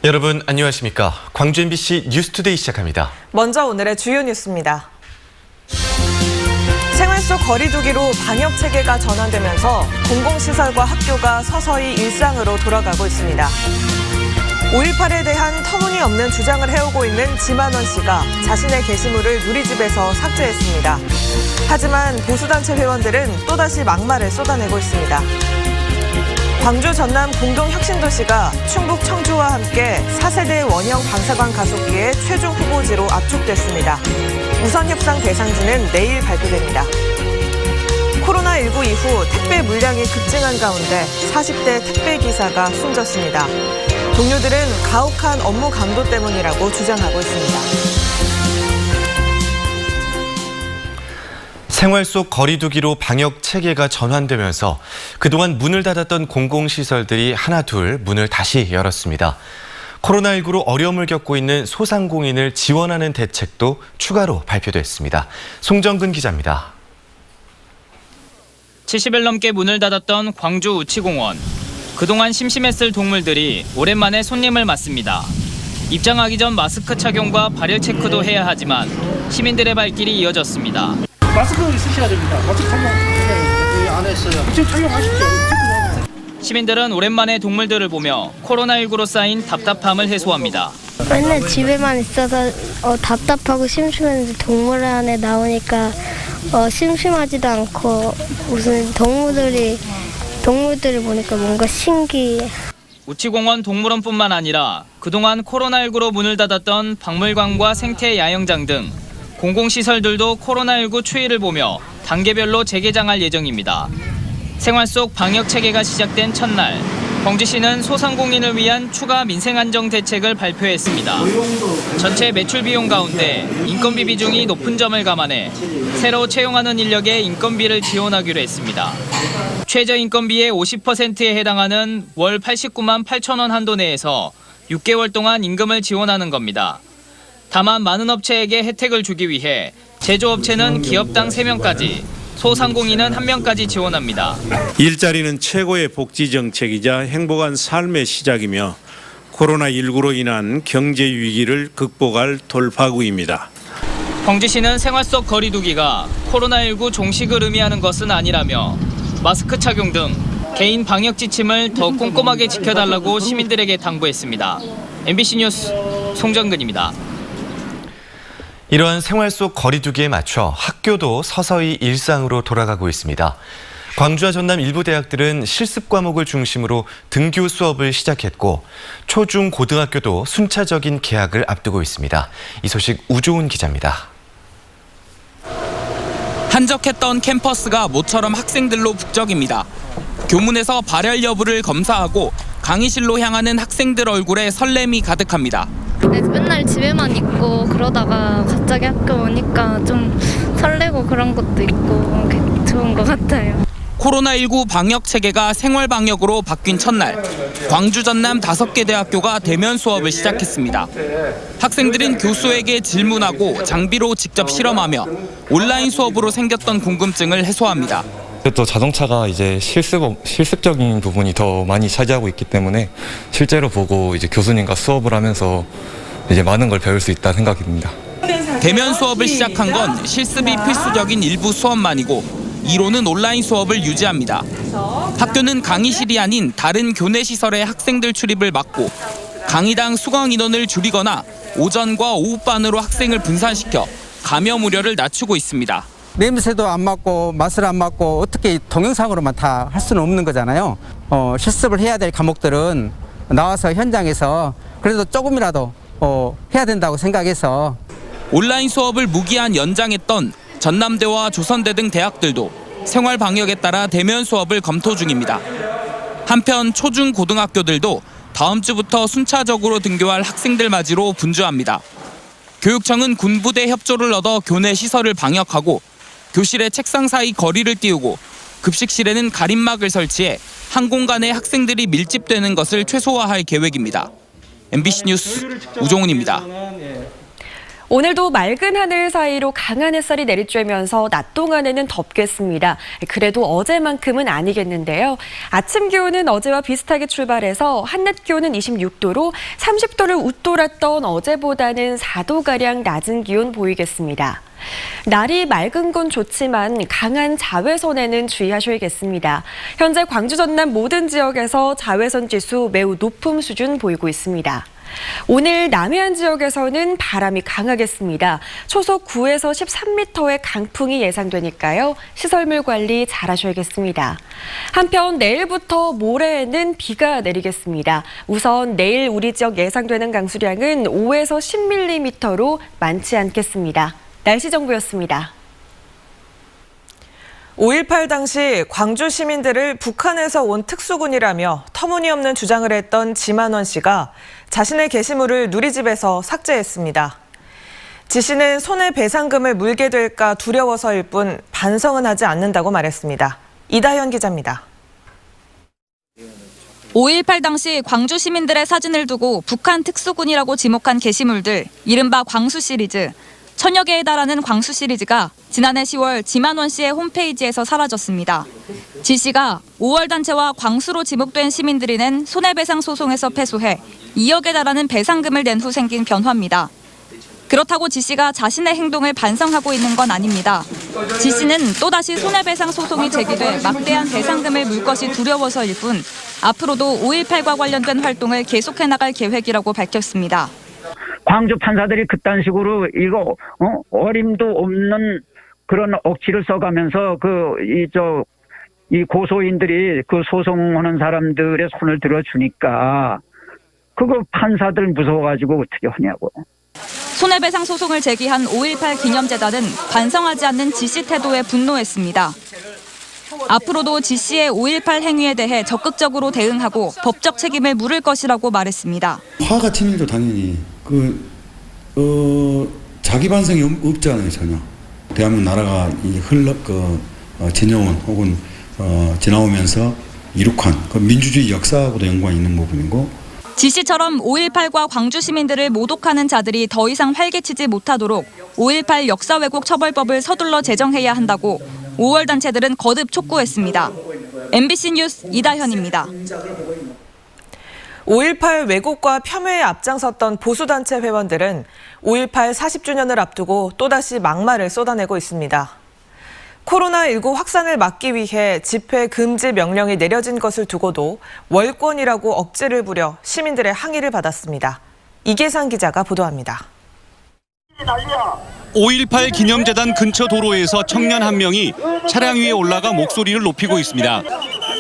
여러분 안녕하십니까? 광주 MBC 뉴스투데이 시작합니다. 먼저 오늘의 주요 뉴스입니다. 생활 속 거리 두기로 방역 체계가 전환되면서 공공시설과 학교가 서서히 일상으로 돌아가고 있습니다. 5.18에 대한 터무니없는 주장을 해오고 있는 지만원 씨가 자신의 게시물을 누리집에서 삭제했습니다. 하지만 보수단체 회원들은 또다시 막말을 쏟아내고 있습니다. 광주 전남 공동혁신도시가 충북 청주와 함께 4세대 원형 방사관 가속기의 최종 후보지로 압축됐습니다. 우선 협상 대상지는 내일 발표됩니다. 코로나19 이후 택배 물량이 급증한 가운데 40대 택배 기사가 숨졌습니다. 동료들은 가혹한 업무 강도 때문이라고 주장하고 있습니다. 생활 속 거리 두기로 방역 체계가 전환되면서 그동안 문을 닫았던 공공시설들이 하나둘 문을 다시 열었습니다. 코로나19로 어려움을 겪고 있는 소상공인을 지원하는 대책도 추가로 발표됐습니다. 송정근 기자입니다. 70일 넘게 문을 닫았던 광주 우치공원. 그동안 심심했을 동물들이 오랜만에 손님을 맞습니다. 입장하기 전 마스크 착용과 발열 체크도 해야 하지만 시민들의 발길이 이어졌습니다. 마스크 쓰셔야 됩니다. 마스크 착용하셔야 안 했어요. 지금 착용하십시오. 시민들은 오랜만에 동물들을 보며 코로나19로 쌓인 답답함을 해소합니다. 맨날 집에만 있어서 답답하고 심심했는데 동물원에 나오니까 심심하지도 않고 무슨 동물들을 보니까 뭔가 신기해. 우치공원 동물원뿐만 아니라 그동안 코로나19로 문을 닫았던 박물관과 생태 야영장 등 공공시설들도 코로나19 추이를 보며 단계별로 재개장할 예정입니다. 생활 속 방역 체계가 시작된 첫날, 광주시는 소상공인을 위한 추가 민생 안정 대책을 발표했습니다. 전체 매출 비용 가운데 인건비 비중이 높은 점을 감안해 새로 채용하는 인력에 인건비를 지원하기로 했습니다. 최저인건비의 50%에 해당하는 월 89만 8천 원 한도 내에서 6개월 동안 임금을 지원하는 겁니다. 다만 많은 업체에게 혜택을 주기 위해 제조업체는 기업당 3명까지, 소상공인은 1명까지 지원합니다. 일자리는 최고의 복지 정책이자 행복한 삶의 시작이며 코로나19로 인한 경제 위기를 극복할 돌파구입니다. 광주시는 생활 속 거리 두기가 코로나19 종식을 의미하는 것은 아니라며 마스크 착용 등 개인 방역 지침을 더 꼼꼼하게 지켜달라고 시민들에게 당부했습니다. MBC 뉴스 송정근입니다. 이러한 생활 속 거리 두기에 맞춰 학교도 서서히 일상으로 돌아가고 있습니다. 광주와 전남 일부 대학들은 실습 과목을 중심으로 등교 수업을 시작했고 초중 고등학교도 순차적인 개학을 앞두고 있습니다. 이 소식 우조은 기자입니다. 한적했던 캠퍼스가 모처럼 학생들로 북적입니다. 교문에서 발열 여부를 검사하고 강의실로 향하는 학생들 얼굴에 설렘이 가득합니다. 맨날 집에만 있고 그러다가 갑자기 학교 오니까 좀 설레고 그런 것도 있고 좋은 것 같아요. 코로나19 방역 체계가 생활 방역으로 바뀐 첫날, 광주 전남 5개 대학교가 대면 수업을 시작했습니다. 학생들은 교수에게 질문하고 장비로 직접 실험하며 온라인 수업으로 생겼던 궁금증을 해소합니다. 또 자동차가 이제 실습적인 부분이 더 많이 차지하고 있기 때문에 실제로 보고 이제 교수님과 수업을 하면서 이제 많은 걸 배울 수 있다는 생각이 듭니다. 대면 수업을 시작한 건 실습이 필수적인 일부 수업만이고 이론은 온라인 수업을 유지합니다. 학교는 강의실이 아닌 다른 교내 시설의 학생들 출입을 막고 강의당 수강 인원을 줄이거나 오전과 오후반으로 학생을 분산시켜 감염 우려를 낮추고 있습니다. 냄새도 안 맡고 맛을 안 맡고 어떻게 동영상으로만 다 할 수는 없는 거잖아요. 실습을 해야 될 과목들은 나와서 현장에서 그래도 조금이라도 해야 된다고 생각해서 온라인 수업을 무기한 연장했던 전남대와 조선대 등 대학들도 생활 방역에 따라 대면 수업을 검토 중입니다. 한편 초중 고등학교들도 다음 주부터 순차적으로 등교할 학생들 맞이로 분주합니다. 교육청은 군부대 협조를 얻어 교내 시설을 방역하고 교실의 책상 사이 거리를 띄우고 급식실에는 가림막을 설치해 한 공간에 학생들이 밀집되는 것을 최소화할 계획입니다. MBC 뉴스 우종훈입니다. 오늘도 맑은 하늘 사이로 강한 햇살이 내리쬐면서 낮 동안에는 덥겠습니다. 그래도 어제만큼은 아니겠는데요. 아침 기온은 어제와 비슷하게 출발해서 한낮 기온은 26도로 30도를 웃돌았던 어제보다는 4도가량 낮은 기온 보이겠습니다. 날이 맑은 건 좋지만 강한 자외선에는 주의하셔야겠습니다. 현재 광주 전남 모든 지역에서 자외선 지수 매우 높은 수준 보이고 있습니다. 오늘 남해안 지역에서는 바람이 강하겠습니다. 초속 9에서 13m의 강풍이 예상되니까요. 시설물 관리 잘 하셔야겠습니다. 한편 내일부터 모레에는 비가 내리겠습니다. 우선 내일 우리 지역 예상되는 강수량은 5에서 10mm로 많지 않겠습니다. 날씨 정보였습니다. 5.18 당시 광주 시민들을 북한에서 온 특수군이라며 터무니없는 주장을 했던 지만원 씨가 자신의 게시물을 누리집에서 삭제했습니다. 지 씨는 손해배상금을 물게 될까 두려워서일 뿐 반성은 하지 않는다고 말했습니다. 이다현 기자입니다. 5.18 당시 광주 시민들의 사진을 두고 북한 특수군이라고 지목한 게시물들, 이른바 광수 시리즈. 천여 개에 달하는 광수 시리즈가 지난해 10월 지만원 씨의 홈페이지에서 사라졌습니다. 지 씨가 5월 단체와 광수로 지목된 시민들이 낸 손해배상 소송에서 패소해 2억에 달하는 배상금을 낸 후 생긴 변화입니다. 그렇다고 지 씨가 자신의 행동을 반성하고 있는 건 아닙니다. 지 씨는 또다시 손해배상 소송이 제기돼 막대한 배상금을 물 것이 두려워서일 뿐 앞으로도 5.18과 관련된 활동을 계속해 나갈 계획이라고 밝혔습니다. 광주 판사들이 그딴 식으로 이거 어림도 없는 그런 억지를 써가면서 이 고소인들이 그 소송하는 사람들의 손을 들어주니까 그거 판사들 무서워가지고 어떻게 하냐고. 손해배상 소송을 제기한 5.18 기념재단은 반성하지 않는 지 씨 태도에 분노했습니다. 앞으로도 지 씨의 5.18 행위에 대해 적극적으로 대응하고 법적 책임을 물을 것이라고 말했습니다. 화 같은 일도 당연히 자기 반성이 없잖아요, 전혀. 대한민국 나라가 지나온 혹은 지나오면서 이룩한 그 민주주의 역사하고도 연관이 있는 부분이고. 지 씨처럼 5.18과 광주 시민들을 모독하는 자들이 더 이상 활개치지 못하도록 5.18 역사 왜곡 처벌법을 서둘러 제정해야 한다고 5월 단체들은 거듭 촉구했습니다. MBC 뉴스 이다현입니다. 5.18 왜곡과 폄훼에 앞장섰던 보수단체 회원들은 5.18 40주년을 앞두고 또다시 막말을 쏟아내고 있습니다. 코로나19 확산을 막기 위해 집회 금지 명령이 내려진 것을 두고도 월권이라고 억지를 부려 시민들의 항의를 받았습니다. 이계상 기자가 보도합니다. 5.18 기념재단 근처 도로에서 청년 한 명이 차량 위에 올라가 목소리를 높이고 있습니다.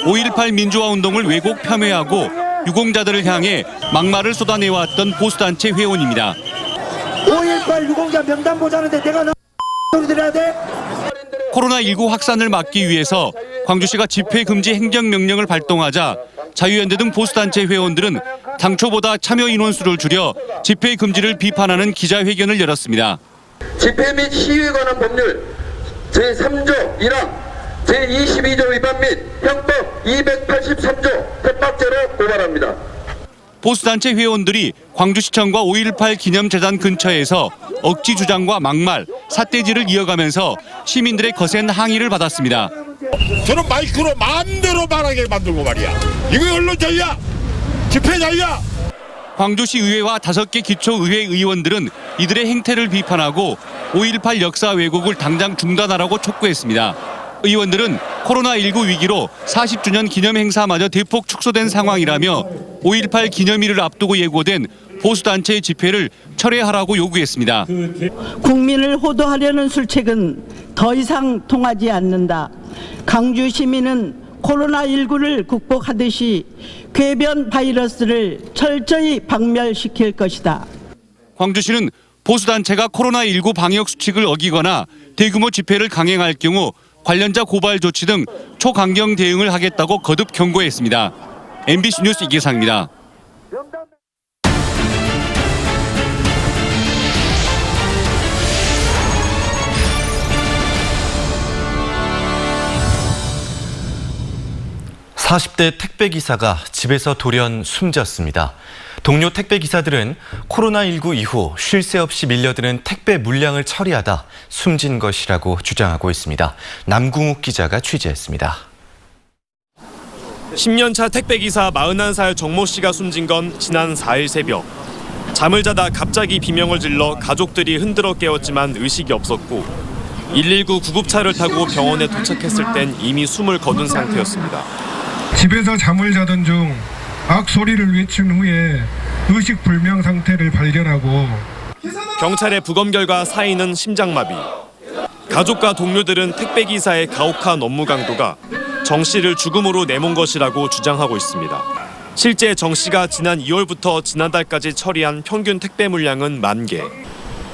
5.18 민주화 운동을 왜곡 폄훼하고 유공자들을 향해 막말을 쏟아내왔던 보수단체 회원입니다. 5.18 유공자 명단 보자는데 내가 너 소리 들어야 돼? 코로나19 확산을 막기 위해서 광주시가 집회 금지 행정명령을 발동하자 자유연대 등 보수단체 회원들은 당초보다 참여 인원수를 줄여 집회 금지를 비판하는 기자회견을 열었습니다. 집회 및 시위에 관한 법률 제3조 1항 제22조 위반 및 형법 283조 협박죄로 고발합니다. 보수단체 회원들이 광주시청과 5.18 기념재단 근처에서 억지 주장과 막말, 삿대질을 이어가면서 시민들의 거센 항의를 받았습니다. 저는 마이크로 마음대로 말하게 만들고 말이야. 이거 언론 자유야, 집회 자유야. 광주시 의회와 5개 기초의회 의원들은 이들의 행태를 비판하고 5.18 역사 왜곡을 당장 중단하라고 촉구했습니다. 의원들은 코로나19 위기로 40주년 기념 행사마저 대폭 축소된 상황이라며 5.18 기념일을 앞두고 예고된 보수단체의 집회를 철회하라고 요구했습니다. 국민을 호도하려는 술책은 더 이상 통하지 않는다. 광주 시민은 코로나19를 극복하듯이 궤변 바이러스를 철저히 박멸시킬 것이다. 광주시는 보수단체가 코로나19 방역 수칙을 어기거나 대규모 집회를 강행할 경우 관련자 고발 조치 등 초강경 대응을 하겠다고 거듭 경고했습니다. MBC 뉴스 이계상입니다. (40대) 택배기사가 집에서 돌연 숨졌습니다. 동료 택배 기사들은 코로나19 이후 쉴 새 없이 밀려드는 택배 물량을 처리하다 숨진 것이라고 주장하고 있습니다. 남궁욱 기자가 취재했습니다. 10년차 택배기사 41살 정모 씨가 숨진 건 지난 4일 새벽. 잠을 자다 갑자기 비명을 질러 가족들이 흔들어 깨웠지만 의식이 없었고 119 구급차를 타고 병원에 도착했을 땐 이미 숨을 거둔 상태였습니다. 집에서 잠을 자던 중 악소리를 외친 후에 의식불명 상태를 발견하고 경찰의 부검 결과 사인은 심장마비. 가족과 동료들은 택배기사의 가혹한 업무 강도가 정 씨를 죽음으로 내몬 것이라고 주장하고 있습니다. 실제 정 씨가 지난 2월부터 지난달까지 처리한 평균 택배 물량은 10,000개.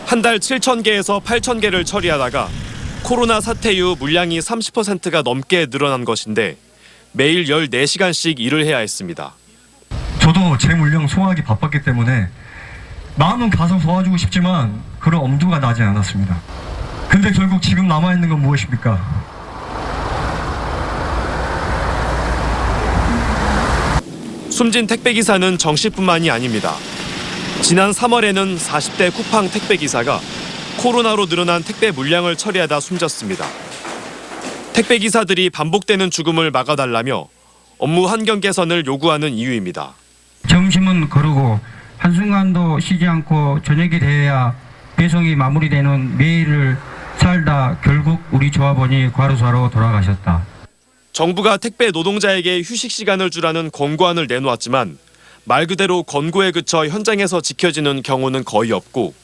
한 달 7,000개에서 8,000개를 처리하다가 코로나 사태 이후 물량이 30%가 넘게 늘어난 것인데 매일 14시간씩 일을 해야 했습니다. 저도 제 물량 소화하기 바빴기 때문에 마음은 가서 도와주고 싶지만 그런 엄두가 나지 않았습니다. 근데 결국 지금 남아있는 건 무엇입니까? 숨진 택배기사는 정 씨뿐만이 아닙니다. 지난 3월에는 40대 쿠팡 택배기사가 코로나로 늘어난 택배 물량을 처리하다 숨졌습니다. 택배기사들이 반복되는 죽음을 막아달라며 업무 환경 개선을 요구하는 이유입니다. 점심은 거르고 한순간도 쉬지 않고 저녁이 돼야 배송이 마무리되는 매일을 살다 결국 우리 조합원이 과로사로 돌아가셨다. 정부가 택배 노동자에게 휴식 시간을 주라는 권고안을 내놓았지만 말 그대로 권고에 그쳐 현장에서 지켜지는 경우는 거의 없고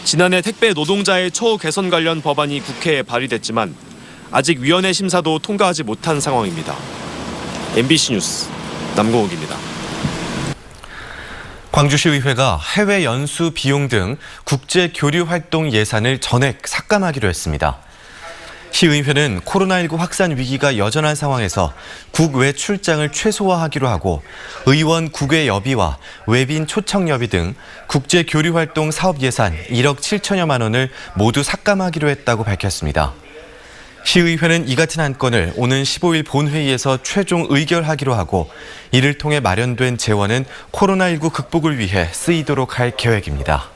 지난해 택배 노동자의 처우 개선 관련 법안이 국회에 발의됐지만 아직 위원회 심사도 통과하지 못한 상황입니다. MBC 뉴스 남궁욱입니다. 광주시의회가 해외 연수 비용 등 국제 교류 활동 예산을 전액 삭감하기로 했습니다. 시의회는 코로나19 확산 위기가 여전한 상황에서 국외 출장을 최소화하기로 하고 의원 국외여비와 외빈 초청여비 등 국제 교류 활동 사업 예산 1억 7천여만 원을 모두 삭감하기로 했다고 밝혔습니다. 시의회는 이 같은 안건을 오는 15일 본회의에서 최종 의결하기로 하고 이를 통해 마련된 재원은 코로나19 극복을 위해 쓰이도록 할 계획입니다.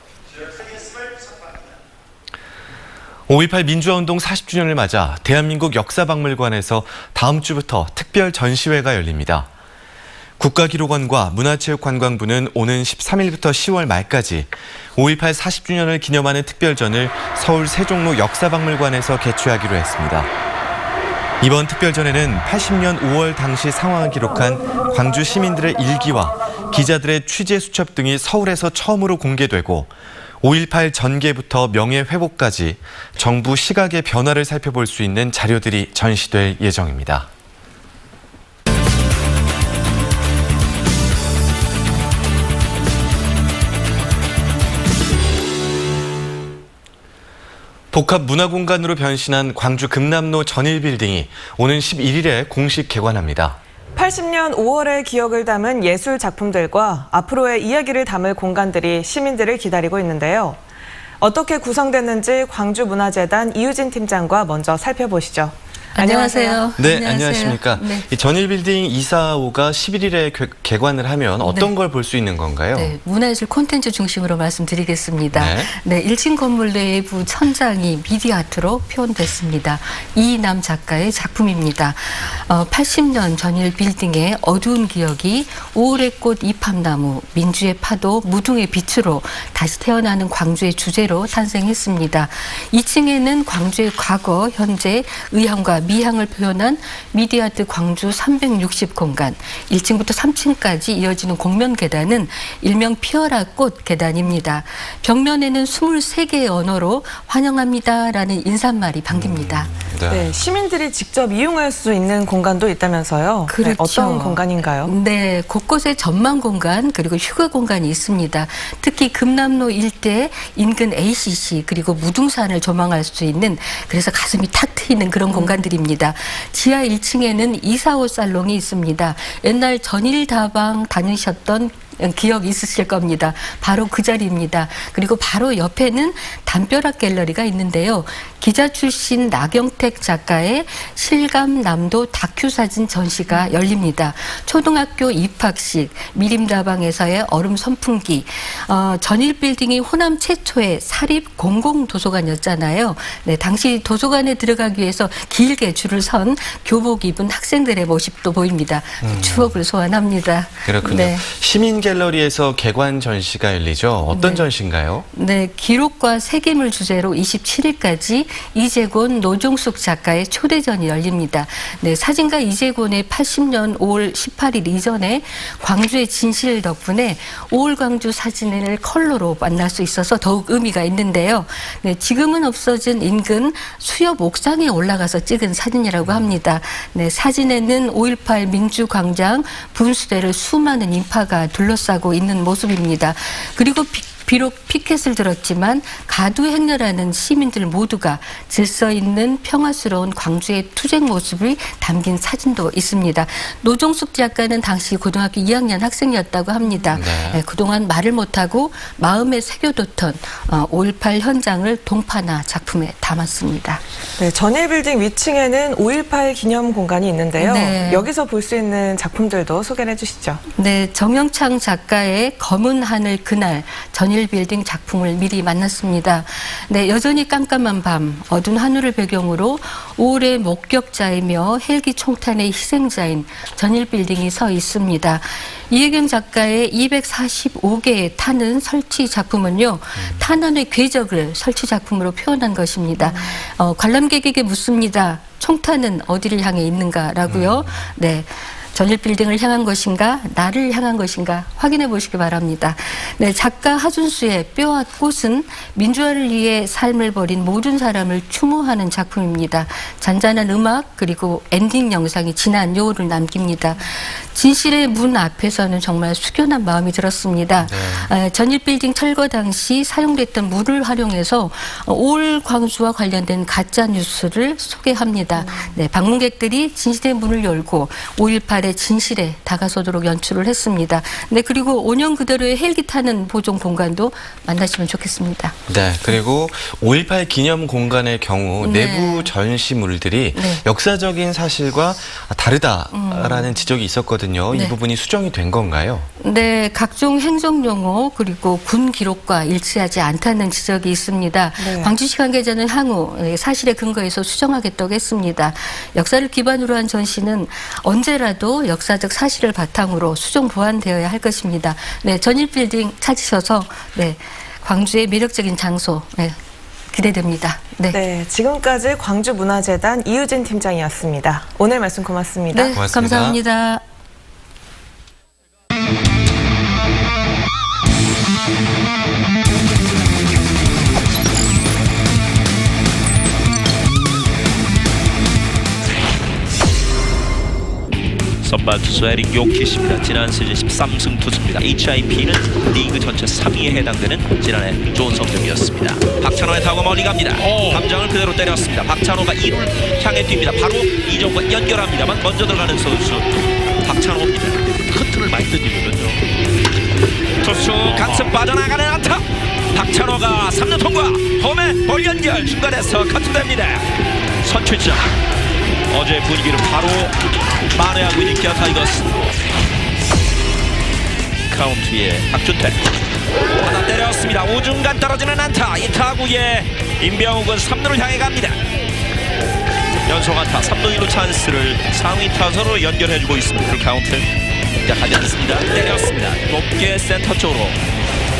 5.18 민주화운동 40주년을 맞아 대한민국 역사박물관에서 다음 주부터 특별 전시회가 열립니다. 국가기록원과 문화체육관광부는 오는 13일부터 10월 말까지 5.18 40주년을 기념하는 특별전을 서울 세종로 역사박물관에서 개최하기로 했습니다. 이번 특별전에는 80년 5월 당시 상황을 기록한 광주 시민들의 일기와 기자들의 취재 수첩 등이 서울에서 처음으로 공개되고 5.18 전개부터 명예회복까지 정부 시각의 변화를 살펴볼 수 있는 자료들이 전시될 예정입니다. 복합 문화공간으로 변신한 광주 금남로 전일빌딩이 오는 11일에 공식 개관합니다. 80년 5월의 기억을 담은 예술 작품들과 앞으로의 이야기를 담을 공간들이 시민들을 기다리고 있는데요. 어떻게 구성됐는지 광주문화재단 이유진 팀장과 먼저 살펴보시죠. 안녕하세요. 네, 안녕하십니까. 네. 이 전일빌딩 245가 11일에 개관을 하면 어떤 걸 볼 수 있는 건가요? 네, 문화예술 콘텐츠 중심으로 말씀드리겠습니다. 네. 1층 건물 내부 천장이 미디어 아트로 표현됐습니다. 이남 작가의 작품입니다. 80년 전일 빌딩의 어두운 기억이 5월의 꽃 이팝나무, 민주의 파도, 무등의 빛으로 다시 태어나는 광주의 주제로 탄생했습니다. 2층에는 광주의 과거, 현재, 의향과 미향을 표현한 미디어아트 광주 360 공간, 1층부터 3층까지 이어지는 곡면 계단은 일명 피어라 꽃 계단입니다. 벽면에는 23개의 언어로 환영합니다라는 인사말이 반깁니다. 네, 시민들이 직접 이용할 수 있는 공간도 있다면서요. 그렇죠. 네, 어떤 공간인가요? 네, 곳곳에 전망 공간 그리고 휴가 공간이 있습니다. 특히 금남로 일대 인근 ACC 그리고 무등산을 조망할 수 있는 그래서 가슴이 탁 트이는 그런 공간들입니다. 지하 1층에는 245 살롱이 있습니다. 옛날 전일 다방 다니셨던 기억 있으실 겁니다. 바로 그 자리입니다. 그리고 바로 옆에는 담벼락 갤러리가 있는데요. 기자 출신 나경택 작가의 실감남도 다큐 사진 전시가 열립니다. 초등학교 입학식, 미림다방에서의 얼음 선풍기, 전일 빌딩이 호남 최초의 사립 공공도서관이었잖아요. 네, 당시 도서관에 들어가기 위해서 길게 줄을 선 교복 입은 학생들의 모습도 보입니다. 추억을 소환합니다. 그렇군요. 네. 시민 갤러리에서 개관 전시가 열리죠. 어떤 전시인가요? 네, 기록과 세계물 주제로 27일까지 이재곤, 노종숙 작가의 초대전이 열립니다. 네, 사진가 이재곤의 80년 5월 18일 이전에 광주의 진실 덕분에 5월 광주 사진을 컬러로 만날 수 있어서 더욱 의미가 있는데요. 네, 지금은 없어진 인근 수협 옥상에 올라가서 찍은 사진이라고 합니다. 네, 사진에는 5.18 민주광장 분수대를 수많은 인파가 둘러싸고 있는 모습입니다. 그리고 비록 피켓을 들었지만 가두 행렬하는 시민들 모두가 질서 있는 평화스러운 광주의 투쟁 모습을 담긴 사진도 있습니다. 노종숙 작가는 당시 고등학교 2학년 학생이었다고 합니다. 네, 그동안 말을 못하고 마음에 새겨뒀던 5.18 현장을 동파나 작품에 담았습니다. 네, 전일빌딩 위층에는 5.18 기념 공간이 있는데요. 네. 여기서 볼 수 있는 작품들도 소개해 주시죠. 네, 정영창 작가의 검은 하늘 그날 전일빌딩 작품을 미리 만났습니다. 네, 여전히 깜깜한 밤, 어두운 하늘을 배경으로 5월의 목격자이며 헬기 총탄의 희생자인 전일빌딩이 서 있습니다. 이혜경 작가의 245개의 탄은 설치 작품은요, 탄환의 궤적을 설치 작품으로 표현한 것입니다. 관람객에게 묻습니다. 총탄은 어디를 향해 있는가라고요. 네. 전일빌딩을 향한 것인가, 나를 향한 것인가 확인해 보시기 바랍니다. 네, 작가 하준수의 뼈와 꽃은 민주화를 위해 삶을 버린 모든 사람을 추모하는 작품입니다. 잔잔한 음악 그리고 엔딩 영상이 진한 요호를 남깁니다. 진실의 문 앞에서는 정말 숙연한 마음이 들었습니다. 네. 전일빌딩 철거 당시 사용됐던 물을 활용해서 5월 광주와 관련된 가짜 뉴스를 소개합니다. 네, 방문객들이 진실의 문을 열고 5.18의 진실에 다가서도록 연출을 했습니다. 네, 그리고 5년 그대로의 헬기 타는 보존 공간도 만나시면 좋겠습니다. 네, 그리고 5.18 기념 공간의 경우 네. 내부 전시물들이 역사적인 사실과 다르다라는 지적이 있었거든요. 이 부분이 수정이 된 건가요? 네, 각종 행정용어 그리고 군 기록과 일치하지 않다는 지적이 있습니다. 네. 광주시 관계자는 향후 사실에 근거해서 수정하겠다고 했습니다. 역사를 기반으로 한 전시는 언제라도 역사적 사실을 바탕으로 수정 보완되어야 할 것입니다. 네, 전일빌딩 찾으셔서 네, 광주의 매력적인 장소 기대됩니다. 네, 지금까지 광주문화재단 이유진 팀장이었습니다. 오늘 말씀 고맙습니다. 네, 감사합니다. 선발 투수 에릭 요키시입니다. 지난 시즌 13승 투수입니다. HIP는 리그 전체 3위에 해당되는 지난해 좋은 성적이었습니다. 박찬호의 타구가 멀리 갑니다. 감장을 그대로 때렸습니다. 박찬호가 2루를 향해 뜁니다. 바로 이정과 연결합니다만 먼저 들어가는 선수 박찬호입니다. 커트를 많이 던지거든요. 투수 강습 빠져나가는 안타. 박찬호가 3루 통과. 홈에 볼 연결 중간에서 커트됩니다. 선취점. 어제 분위기를 바로 만회하고 있는 기아 타이거스. 카운트에 박준태 하나 때렸습니다. 우중간 떨어지는 안타. 이 타구에 임병욱은 3루를 향해 갑니다. 연속 안타 3루 1루 찬스를 상위 타선으로 연결해주고 있습니다. 그 카운트 시작하지 않습니다. 때렸습니다. 높게 센터 쪽으로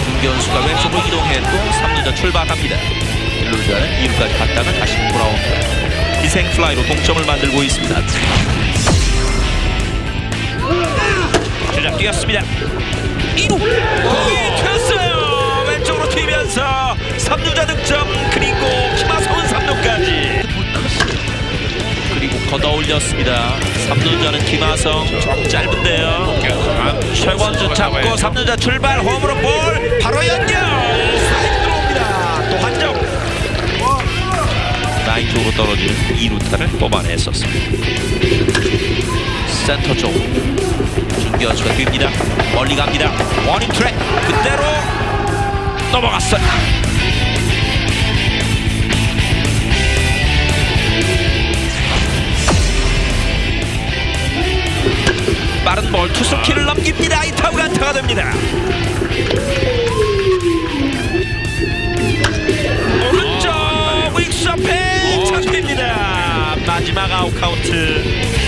김견수가 왼쪽으로 이동했고 3루자 출발합니다. 1루자는 2루까지 갔다가 다시 돌아옵니다. 희생 플라이로 동점을 만들고 있습니다. 주자 뛰었습니다. 2루 공이 튀었어요. 왼쪽으로 튀면서 3루자 득점. 그리고 김하성은 3루까지 그리고 걷어올렸습니다. 3루자는 김하성 좀 짧은데요. 최원주 잡고 3루자 출발. 홈으로 볼 바로 연결. 사이드 들어옵니다. 또 한 점. 라인 쪽으로 떨어지는 2루타를 뽑아냈었습니다. 센터 쪽 중견수가 뜁니다. 멀리 갑니다. 워닝 트랙 그대로 넘어갔어요. 빠른 볼 투수키를 넘깁니다. 이 타구가 안타가 됩니다. 오른쪽 윅스 앞에 잡힙니다. 마지막 아웃 카운트.